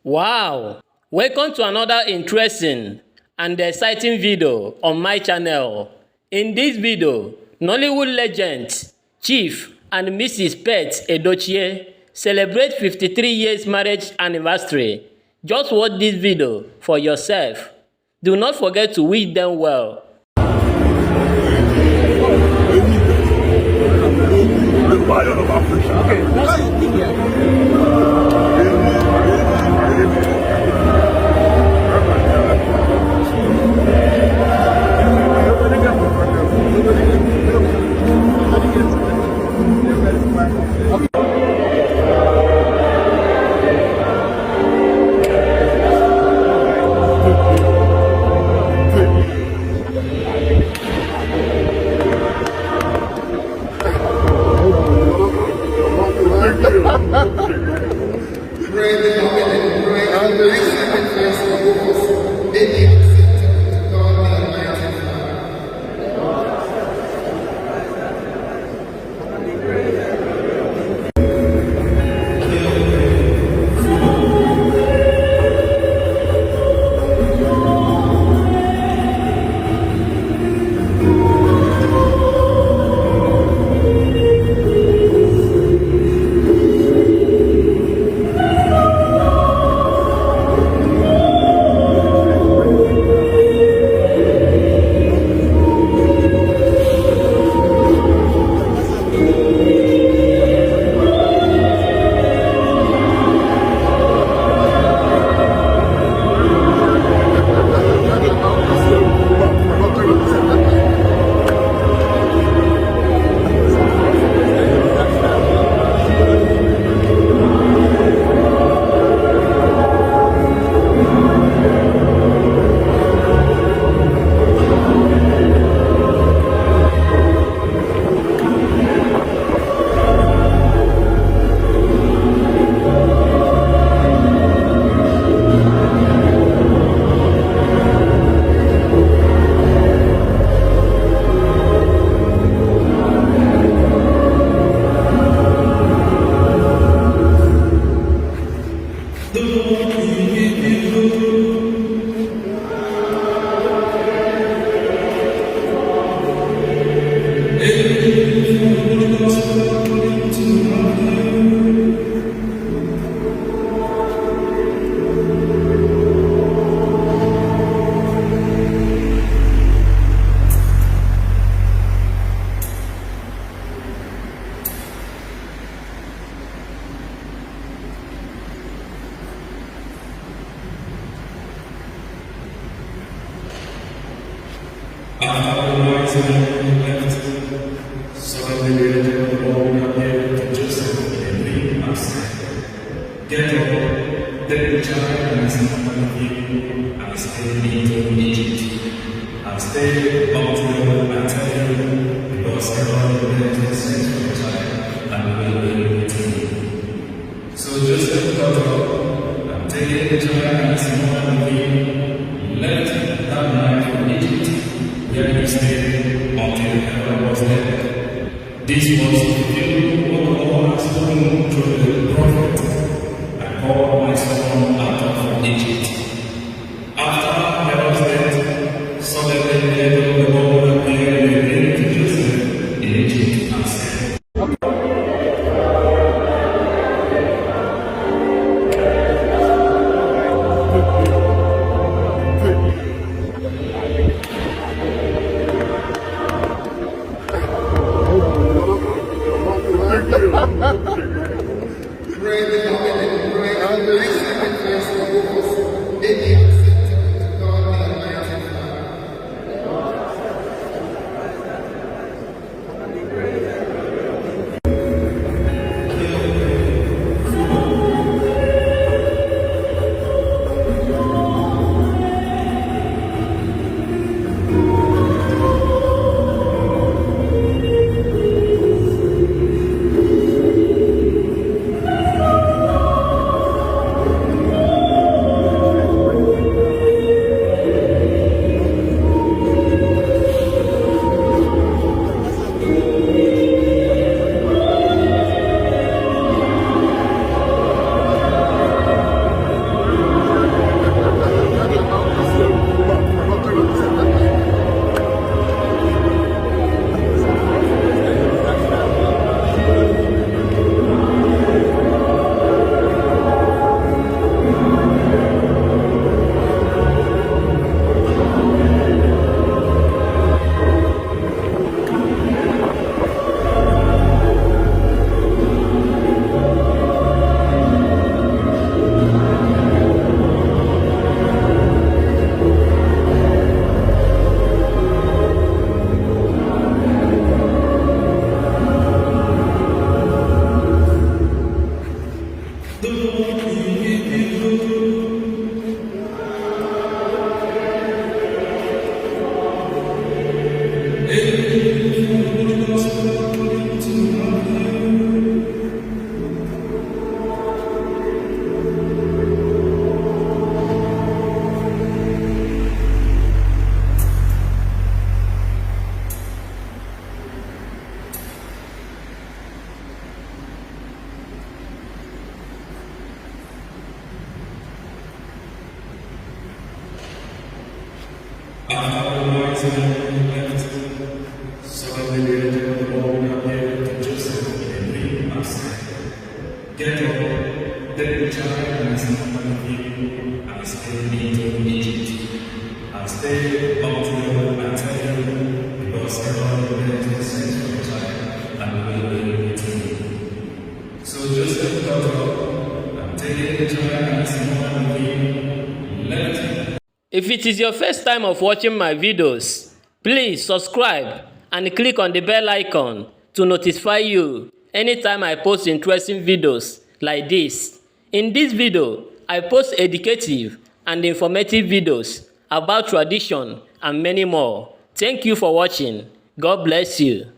Wow! Welcome to another interesting and exciting video on my channel. In this video, Nollywood legends Chief and Mrs. Pet Edochie celebrate 53 years marriage anniversary. Just watch this video for yourself. Do not forget to wish them well. After the wise men left, celebrated the Lord appeared to Joseph in a dream and said, "Get up, take the child and his mother with you, and stay into Egypt, and stay up to I tell you, because God will send for the child and will be with you." So Joseph got up, and taking the child and his mother with him, left that night for Egypt, where he stayed until heaven was dead. This was to fulfill what God had spoken through the prophet, "I called my son out of Egypt." After Herod's death, suddenly the angel of the Lord appeared again to Joseph in Egypt and said, Pray the Lord and pray. and left. Suddenly realized the Lord appeared to Joseph in a dream and said, "Get up, take the child and his mother with you, and stay into Egypt, and stay up to I tell you, because God will send for the child and will be with you." So Joseph got up and taking the child and his mother with him, left him. If it is your first time of watching my videos, please subscribe and click on the bell icon to notify you anytime I post interesting videos like this. In this video, I post educative and informative videos about tradition and many more. Thank you for watching. God bless you.